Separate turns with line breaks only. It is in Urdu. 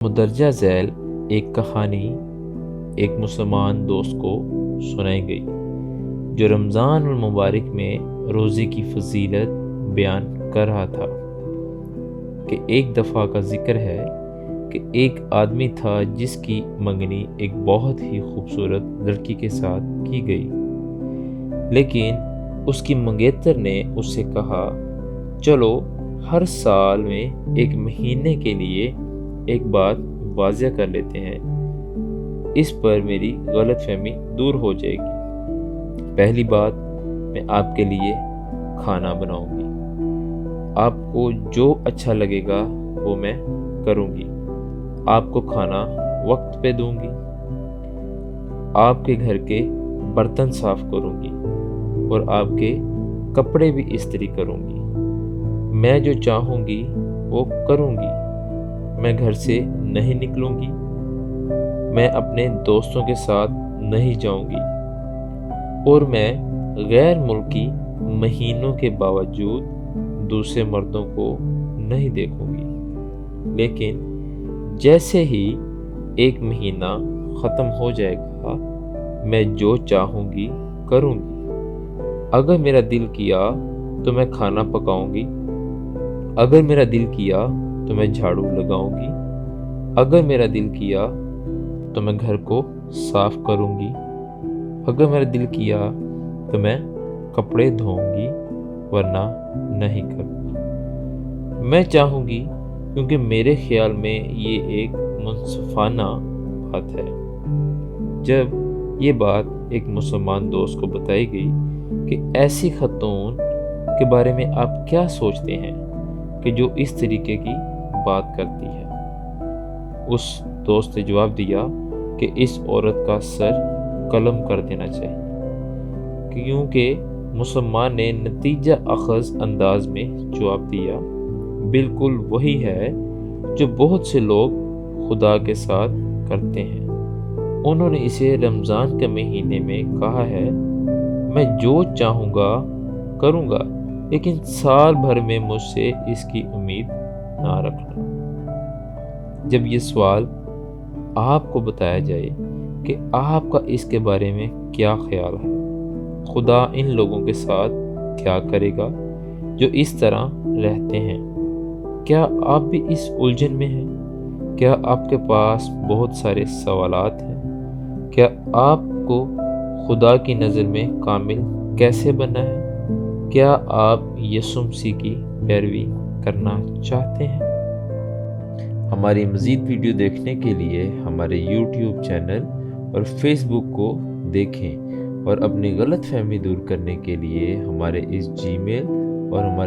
مندرجہ ذیل ایک کہانی ایک مسلمان دوست کو سنائی گئی جو رمضان المبارک میں روزے کی فضیلت بیان کر رہا تھا کہ ایک دفعہ کا ذکر ہے کہ ایک آدمی تھا جس کی منگنی ایک بہت ہی خوبصورت لڑکی کے ساتھ کی گئی، لیکن اس کی منگیتر نے اس سے کہا چلو ہر سال میں ایک مہینے کے لیے ایک بات واضح کر لیتے ہیں، اس پر میری غلط فہمی دور ہو جائے گی۔ پہلی بات، میں آپ کے لیے کھانا بناؤں گی، آپ کو جو اچھا لگے گا وہ میں کروں گی، آپ کو کھانا وقت پہ دوں گی، آپ کے گھر کے برتن صاف کروں گی اور آپ کے کپڑے بھی استری کروں گی، میں جو چاہوں گی وہ کروں گی، میں گھر سے نہیں نکلوں گی، میں اپنے دوستوں کے ساتھ نہیں جاؤں گی اور میں غیر ملکی مہینوں کے باوجود دوسرے مردوں کو نہیں دیکھوں گی، لیکن جیسے ہی ایک مہینہ ختم ہو جائے گا میں جو چاہوں گی کروں گی۔ اگر میرا دل کیا تو میں کھانا پکاؤں گی، اگر میرا دل کیا تو میں جھاڑو لگاؤں گی، اگر میرا دل کیا تو میں گھر کو صاف کروں گی، اگر میرا دل کیا تو میں کپڑے دھوؤں گی، ورنہ نہیں کروں گی۔ میں چاہوں گی کیونکہ میرے خیال میں یہ ایک منصفانہ بات ہے۔ جب یہ بات ایک مسلمان دوست کو بتائی گئی کہ ایسی خاتون کے بارے میں آپ کیا سوچتے ہیں کہ جو اس طریقے کی بات کرتی ہے، اس دوست نے جواب دیا کہ اس عورت کا سر قلم کر دینا چاہیے، کیونکہ مسلمان نے نتیجہ اخذ انداز میں جواب دیا، بالکل وہی ہے جو بہت سے لوگ خدا کے ساتھ کرتے ہیں۔ انہوں نے اسے رمضان کے مہینے میں کہا ہے میں جو چاہوں گا کروں گا، لیکن سال بھر میں مجھ سے اس کی امید نہ رکھنا۔ جب یہ سوال آپ کو بتایا جائے کہ آپ کا اس کے بارے میں کیا خیال ہے، خدا ان لوگوں کے ساتھ کیا کرے گا جو اس طرح رہتے ہیں؟ کیا آپ بھی اس الجھن میں ہیں؟ کیا آپ کے پاس بہت سارے سوالات ہیں؟ کیا آپ کو خدا کی نظر میں کامل کیسے بننا ہے؟ کیا آپ یسوع مسیح کی پیروی کرنا چاہتے ہیں؟ ہماری مزید ویڈیو دیکھنے کے لیے ہمارے یوٹیوب چینل اور فیس بک کو دیکھیں، اور اپنی غلط فہمی دور کرنے کے لیے ہمارے اس جی میل اور ہمارے